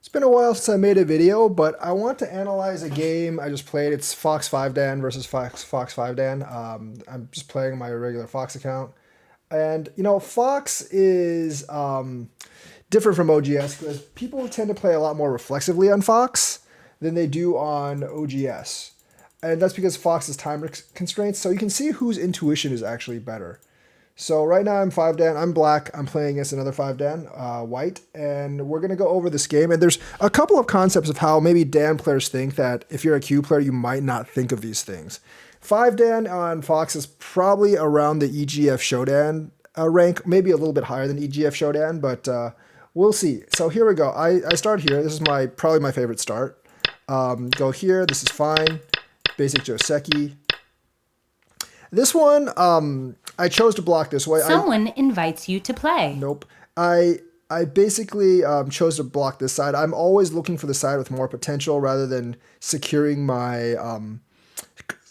It's been a while since I made a video, but I want to analyze a game I just played. It's Fox 5 Dan versus Fox 5 Dan. I'm just playing my regular Fox account. And, Fox is different from OGS because people tend to play a lot more reflexively on Fox than they do on OGS. And that's because Fox has time constraints, so you can see whose intuition is actually better. So right now I'm 5 Dan, I'm black, I'm playing against another 5 Dan, white, and we're going to go over this game. And there's a couple of concepts of how maybe Dan players think that if you're a Q player, you might not think of these things. 5 Dan on Fox is probably around the EGF Shodan rank, maybe a little bit higher than EGF Shodan, but we'll see. So here we go. I start here. This is probably my favorite start. Go here. This is fine. Basic Joseki. This one, I chose to block this way. Someone invites you to play. Nope. I basically chose to block this side. I'm always looking for the side with more potential rather than securing my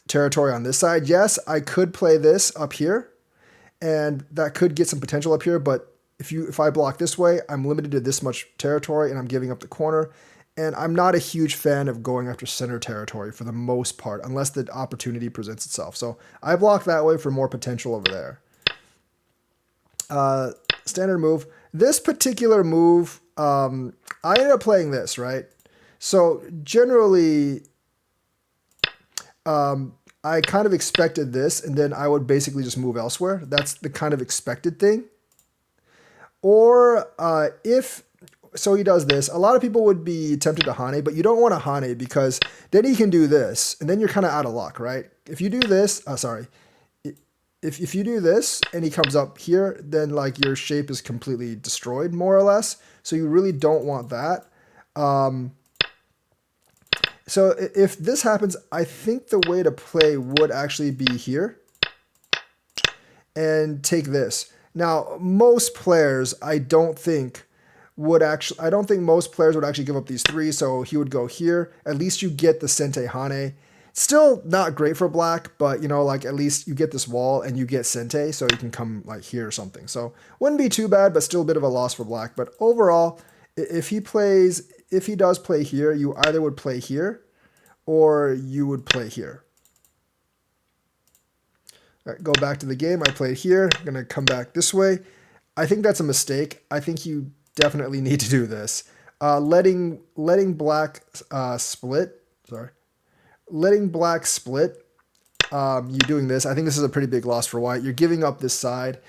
territory on this side. Yes, I could play this up here, and that could get some potential up here, but if I block this way, I'm limited to this much territory, and I'm giving up the corner. And I'm not a huge fan of going after center territory for the most part, unless the opportunity presents itself. So I block that way for more potential over there. Standard move. This particular move, I ended up playing this, right? So generally, I kind of expected this, and then I would basically just move elsewhere. That's the kind of expected thing. Or so he does this. A lot of people would be tempted to Hane, but you don't want to Hane because then he can do this, and then you're kind of out of luck, right? If you do this, if you do this and he comes up here, then like your shape is completely destroyed, more or less. So you really don't want that. So if this happens, I think the way to play would actually be here and take this. Now, most players, I don't think most players would actually give up these three, so he would go here. At least you get the Sente Hane. Still not great for black, but like at least you get this wall and you get Sente, so you can come like here or something. So wouldn't be too bad, but still a bit of a loss for black. But overall, if he does play here, you either would play here or you would play here. All right, go back to the game. I played here. I'm gonna come back this way. I think that's a mistake. I think you definitely need to do this. Letting black split. Sorry, letting black split. You doing this. I think this is a pretty big loss for white. You're giving up this side,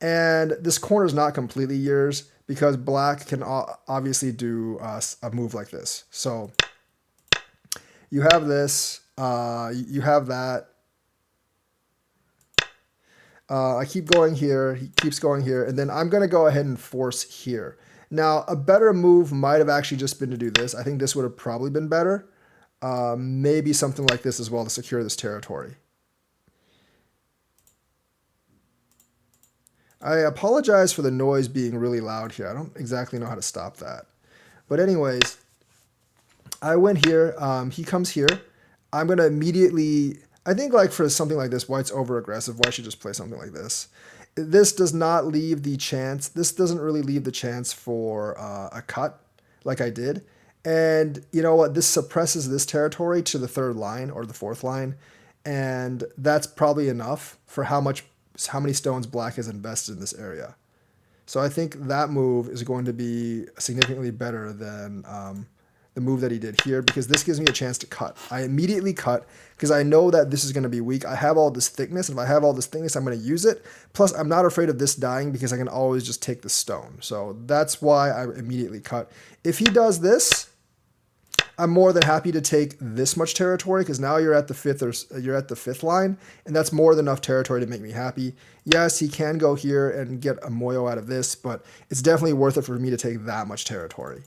and this corner is not completely yours because black can obviously do a move like this. So you have this. You have that. I keep going here. He keeps going here, and then I'm going to go ahead and force here. Now, a better move might have actually just been to do this. I think this would have probably been better. Maybe something like this as well to secure this territory. I apologize for the noise being really loud here. I don't exactly know how to stop that. But anyways, I went here. He comes here. I'm going to immediately... I think like for something like this, white's over aggressive. White should just play something like this. This does not leave the chance. This doesn't really leave the chance for a cut like I did. And you know what? This suppresses this territory to the third line or the fourth line. And that's probably enough for how many stones black has invested in this area. So I think that move is going to be significantly better than the move that he did here, because this gives me a chance to cut. I immediately cut because I know that this is going to be weak. I have all this thickness, and if I have all this thickness, I'm going to use it. Plus, I'm not afraid of this dying because I can always just take the stone. So that's why I immediately cut. If he does this, I'm more than happy to take this much territory because now you're at the fifth line, and that's more than enough territory to make me happy. Yes, he can go here and get a Moyo out of this, but it's definitely worth it for me to take that much territory.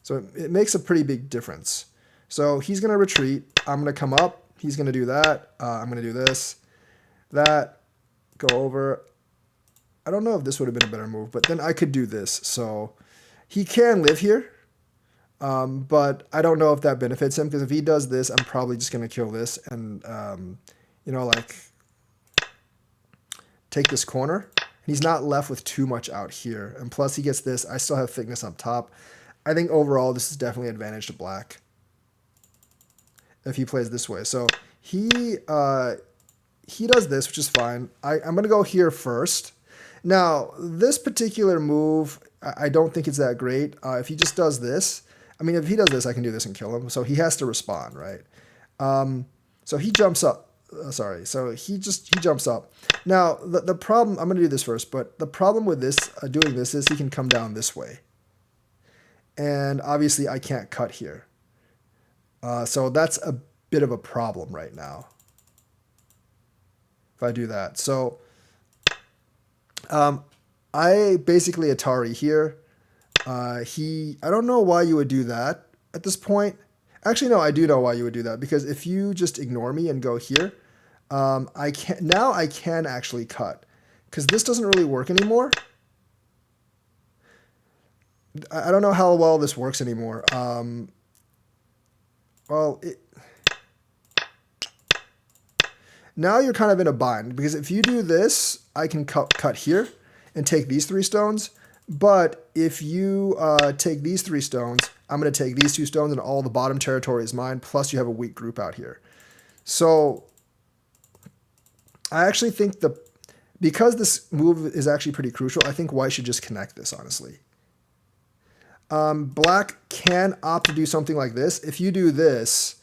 So it makes a pretty big difference. So he's going to retreat. I'm going to come up. He's going to do that. I'm going to do this, that, go over. I don't know if this would have been a better move, but then I could do this. So he can live here, but I don't know if that benefits him because if he does this, I'm probably just going to kill this and, like take this corner. He's not left with too much out here. And plus he gets this. I still have thickness up top. I think overall this is definitely an advantage to black if he plays this way. So he does this, which is fine. I'm going to go here first. Now, this particular move, I don't think it's that great. If he just does this, I mean, if he does this, I can do this and kill him. So he has to respond, right? So he jumps up. Sorry. So he jumps up. Now, the problem, I'm going to do this first, but the problem with this, doing this is he can come down this way. And obviously I can't cut here. So that's a bit of a problem right now if I do that. So I basically Atari here. I don't know why you would do that at this point. Actually, no, I do know why you would do that, because if you just ignore me and go here, I can actually cut, because this doesn't really work anymore. I don't know how well this works anymore. Now you're kind of in a bind, because if you do this, I can cut here and take these 3 stones. But if you take these 3 stones, I'm going to take these 2 stones, and all the bottom territory is mine, plus you have a weak group out here. So I actually think because this move is actually pretty crucial, I think white should just connect this, honestly. Black can opt to do something like this. If you do this,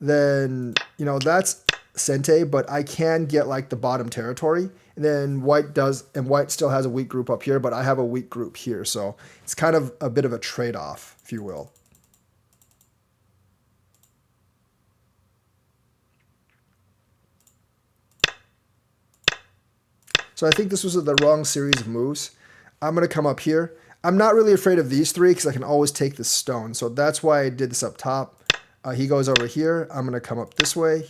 then, that's Sente, but I can get like the bottom territory, and then white still has a weak group up here, but I have a weak group here. So it's kind of a bit of a trade-off, if you will. So I think this was the wrong series of moves. I'm going to come up here. I'm not really afraid of these 3 because I can always take this stone. So that's why I did this up top. He goes over here. I'm going to come up this way.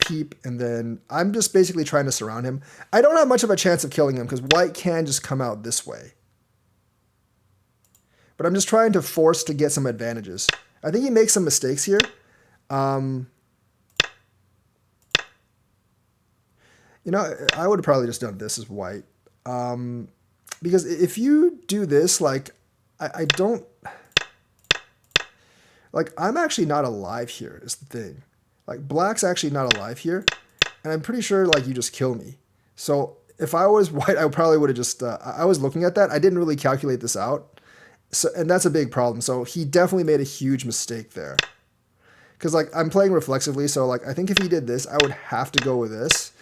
Peep, and then I'm just basically trying to surround him. I don't have much of a chance of killing him because white can just come out this way. But I'm just trying to force to get some advantages. I think he makes some mistakes here. I would have probably just done this as white. Because if you do this, like, I don't... Like, I'm actually not alive here, is the thing. Like, black's actually not alive here, and I'm pretty sure, like, you just kill me. So if I was white, I probably would have just... I was looking at that. I didn't really calculate this out. So, and that's a big problem. So he definitely made a huge mistake there. Because, like, I'm playing reflexively, so, like, I think if he did this, I would have to go with this.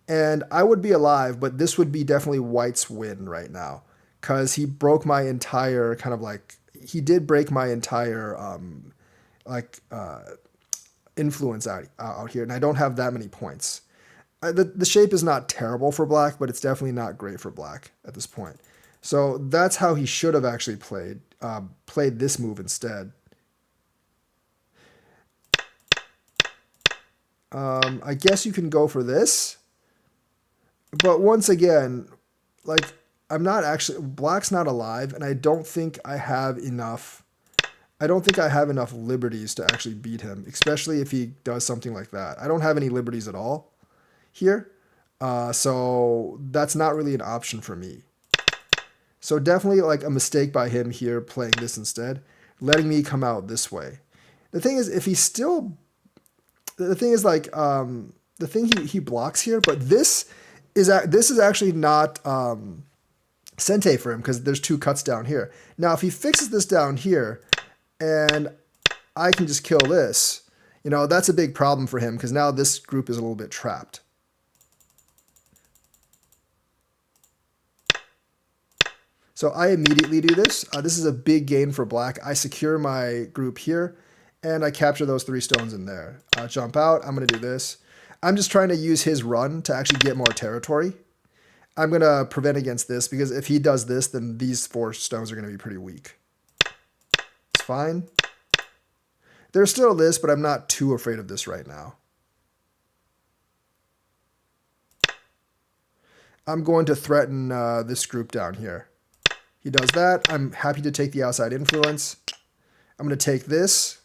And I would be alive, but this would be definitely white's win right now. Because he broke my entire kind of, like... He did break my entire, influence out here, and I don't have that many points. The shape is not terrible for black, but it's definitely not great for black at this point. So that's how he should have actually played this move instead. I guess you can go for this, but once again, like, black's not alive, and I don't think I have enough liberties to actually beat him, especially if he does something like that. I don't have any liberties at all here, so that's not really an option for me. So definitely, like, a mistake by him here playing this instead, letting me come out this way. The thing is, if he still... The thing is, like, the thing he blocks here, but this is actually not Sente for him, because there's 2 cuts down here. Now, if he fixes this down here, and I can just kill this, that's a big problem for him, because now this group is a little bit trapped. So I immediately do this. This is a big gain for black. I secure my group here, and I capture those 3 stones in there. Jump out. I'm going to do this. I'm just trying to use his run to actually get more territory. I'm going to prevent against this, because if he does this, then these 4 stones are going to be pretty weak. It's fine. There's still this, but I'm not too afraid of this right now. I'm going to threaten this group down here. He does that. I'm happy to take the outside influence. I'm going to take this.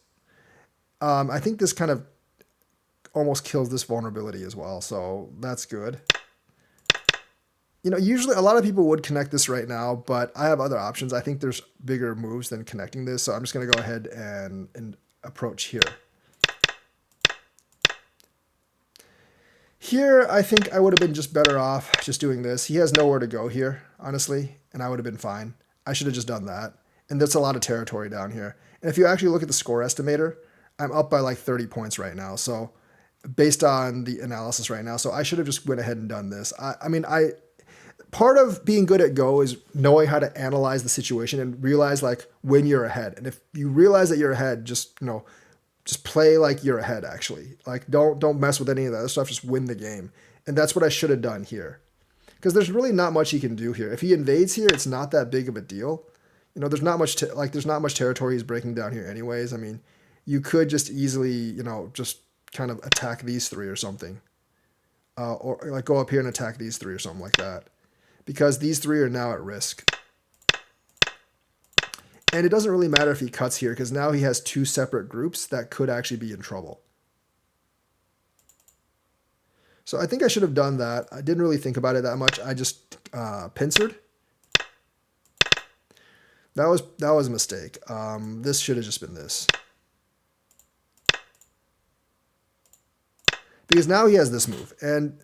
I think this kind of almost kills this vulnerability as well, so that's good. Usually a lot of people would connect this right now, but I have other options. I think there's bigger moves than connecting this, so I'm just going to go ahead and approach here. Here, I think I would have been just better off just doing this. He has nowhere to go here, honestly, and I would have been fine. I should have just done that. And that's a lot of territory down here. And if you actually look at the score estimator, I'm up by like 30 points right now. So based on the analysis right now, so I should have just went ahead and done this. Part of being good at Go is knowing how to analyze the situation and realize like when you're ahead. And if you realize that you're ahead, just play like you're ahead. Actually, like don't mess with any of that other stuff. Just win the game. And that's what I should have done here, because there's really not much he can do here. If he invades here, it's not that big of a deal. There's not much there's not much territory he's breaking down here anyways. I mean, you could just easily just kind of attack these three or something, or like go up here and attack these three or something like that, because these three are now at risk. And it doesn't really matter if he cuts here, because now he has two separate groups that could actually be in trouble. So I think I should have done that. I didn't really think about it that much. I just pincered. That was a mistake. This should have just been this. Because now he has this move. And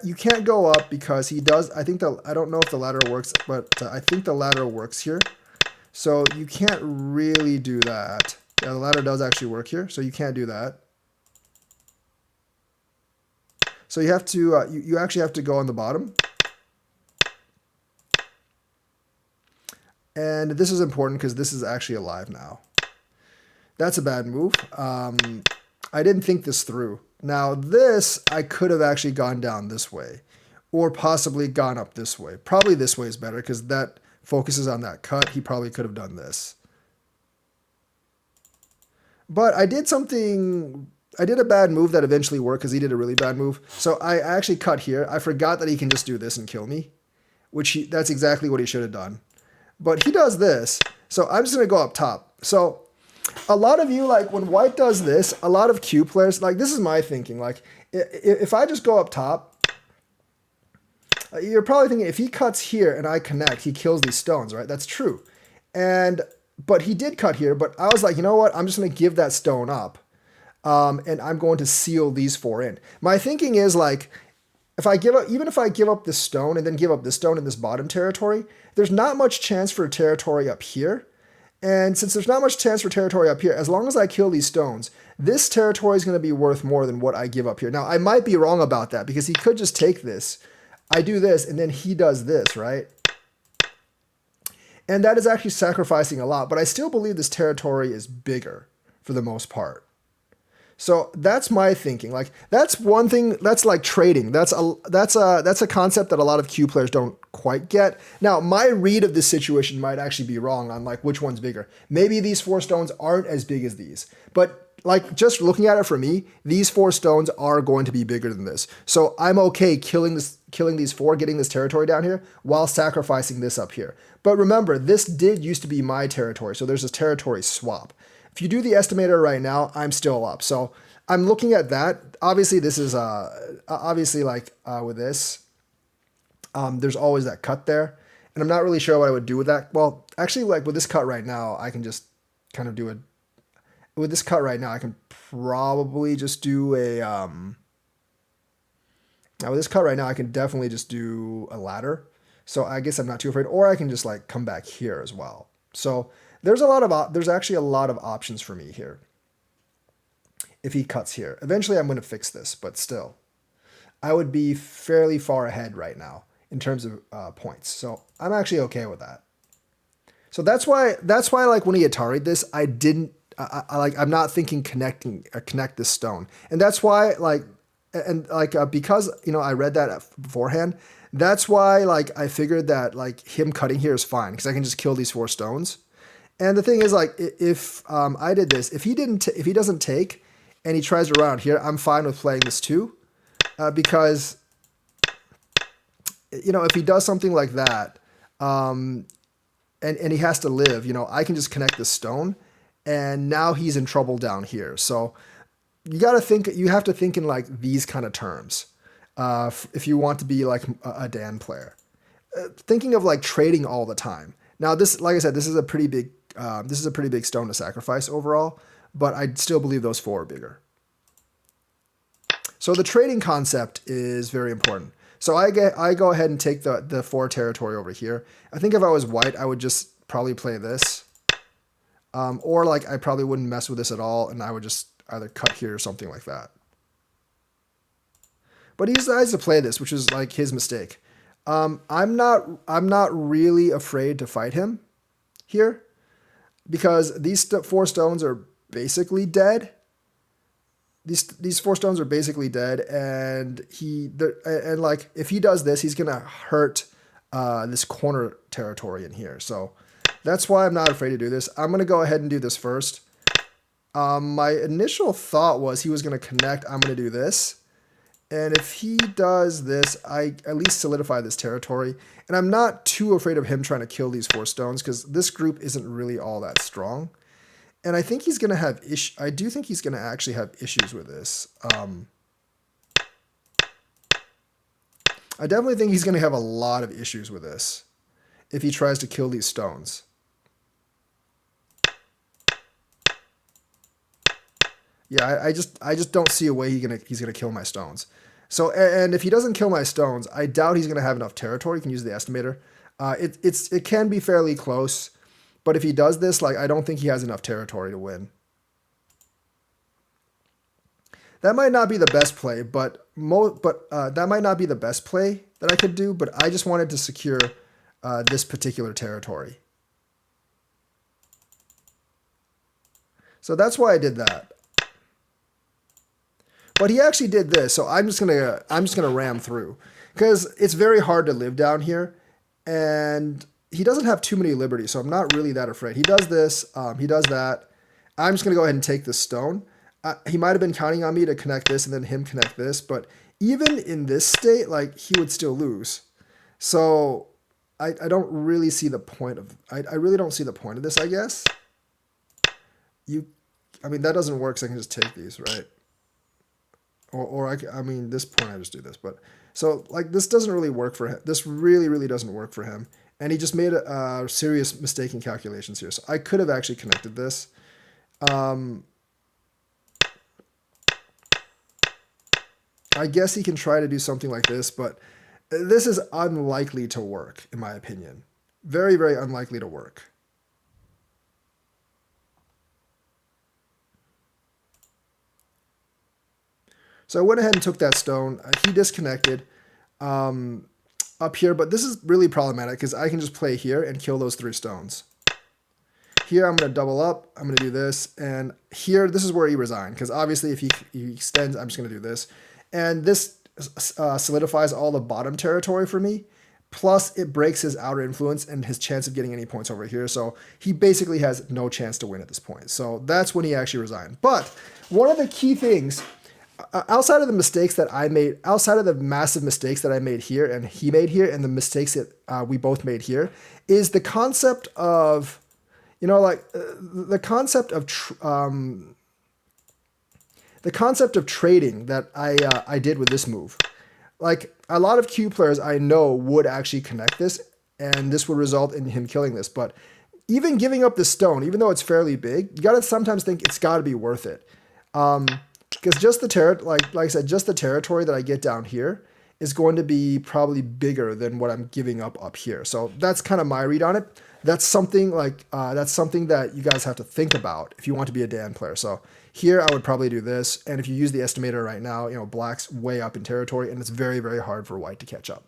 you can't go up because he does. I don't know if the lateral works, but I think the lateral works here. So you can't really do that. Yeah, the ladder does actually work here, so you can't do that. So you have to, you actually have to go on the bottom. And this is important because this is actually alive now. That's a bad move. I didn't think this through. Now this, I could have actually gone down this way, or possibly gone up this way. Probably this way is better because that focuses on that cut. He probably could have done this. But I did a bad move that eventually worked because he did a really bad move. So I actually cut here. I forgot that he can just do this and kill me, that's exactly what he should have done. But he does this. So I'm just going to go up top. So a lot of you, like when white does this, a lot of Q players, like this is my thinking. Like if I just go up top, you're probably thinking if he cuts here and I connect, he kills these stones, right? That's true. But he did cut here, but I was like, you know what? I'm just going to give that stone up. And I'm going to seal these four in. My thinking is like, even if I give up this stone and then give up this stone in this bottom territory, there's not much chance for territory up here. And since there's not much chance for territory up here, as long as I kill these stones, this territory is going to be worth more than what I give up here. Now, I might be wrong about that because he could just take this. I do this, and then he does this, right? And that is actually sacrificing a lot, but I still believe this territory is bigger for the most part. So that's my thinking. Like that's one thing. That's like trading. That's a concept that a lot of Q players don't quite get. Now, my read of this situation might actually be wrong on like which one's bigger. Maybe these four stones aren't as big as these, but like just looking at it for me, these four stones are going to be bigger than this. So I'm okay killing these four, getting this territory down here while sacrificing this up here. But remember, this did used to be my territory. So there's this territory swap. If you do the estimator right now, I'm still up. So I'm looking at that. Obviously, this is with this, there's always that cut there. And I'm not really sure what I would do with that. Well, actually, like with this cut right now, I can just kind of do it. With this cut right now, I can probably just do a... Now with this cut right now, I can definitely just do a ladder. So I guess I'm not too afraid. Or I can just like come back here as well. So there's actually a lot of options for me here. If he cuts here. Eventually I'm going to fix this, but still. I would be fairly far ahead right now in terms of points. So I'm actually okay with that. So that's why like when he Atari'd this, I'm not thinking connect this stone. And that's why because, I read that beforehand, that's why like I figured that like him cutting here is fine because I can just kill these four stones. And the thing is like, if I did this, if he doesn't take and he tries to run out here, I'm fine with playing this too. Because, if he does something like that, and he has to live, I can just connect this stone and now he's in trouble down here. So you have to think in like these kind of terms, if you want to be like a Dan player. thinking of like trading all the time. Now this, like I said, this is a pretty big stone to sacrifice overall, but I still believe those 4 are bigger. So the trading concept is very important. So I go ahead and take the 4 territory over here. I think if I was white, I would just probably play this. Or like I probably wouldn't mess with this at all, and I would just either cut here or something like that. But he decides to play this, which is like his mistake. I'm not really afraid to fight him here because these 4 stones are basically dead. These 4 stones are basically dead, and like if he does this, he's gonna hurt this corner territory in here. So that's why I'm not afraid to do this. I'm gonna go ahead and do this first. My initial thought was he was gonna connect. I'm gonna do this. And if he does this, I at least solidify this territory. And I'm not too afraid of him trying to kill these 4 stones because this group isn't really all that strong. And I think he's going to have I do think he's going to actually have issues with this. I definitely think he's going to have a lot of issues with this if he tries to kill these stones. Yeah, I just don't see a way he's gonna kill my stones. So, and if he doesn't kill my stones, I doubt he's gonna have enough territory. You can use the estimator. It can be fairly close, but if he does this, like I don't think he has enough territory to win. That might not be the best play, but that might not be the best play that I could do. But I just wanted to secure this particular territory. So that's why I did that. But he actually did this, so I'm just gonna ram through because it's very hard to live down here, and he doesn't have too many liberties, so I'm not really that afraid. He does this, he does that. I'm just gonna go ahead and take this stone. He might have been counting on me to connect this and then him connect this, but even in this state, like he would still lose. So I don't really see the point of I really don't see the point of this. I guess I mean that doesn't work, so I can just take these, right? Or I mean, this point I just do this, but so like this doesn't really work for him. This really doesn't work for him, and he just made a serious mistake in calculations here. So I could have actually connected this. I guess he can try to do something like this, but this is unlikely to work, in my opinion. Very unlikely to work. So I went ahead and took that stone. He disconnected up here, but this is really problematic because I can just play here and kill those 3 stones. Here I'm going to double up. I'm going to do this. And here, this is where he resigned because obviously if he extends, I'm just going to do this. And this solidifies all the bottom territory for me. Plus it breaks his outer influence and his chance of getting any points over here. So he basically has no chance to win at this point. So that's when he actually resigned. But one of the key things outside of the mistakes that I made, outside of the massive mistakes that I made here and he made here and the mistakes that we both made here, is the concept of, the concept of trading that I did with this move. Like a lot of Q players I know would actually connect this and this would result in him killing this. But even giving up the stone, even though it's fairly big, you got to sometimes think it's got to be worth it. Because just the like I said, just the territory that I get down here is going to be probably bigger than what I'm giving up here. So that's kind of my read on it. That's something that you guys have to think about if you want to be a Dan player. So here I would probably do this. And if you use the estimator right now, black's way up in territory and it's very hard for white to catch up.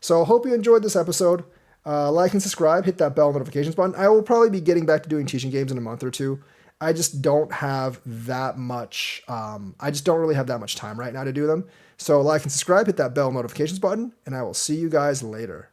So hope you enjoyed this episode. Like and subscribe, hit that bell notifications button. I will probably be getting back to doing teaching games in a month or two. I just don't have that much, I just don't really have that much time right now to do them. So like and subscribe, hit that bell notifications button, and I will see you guys later.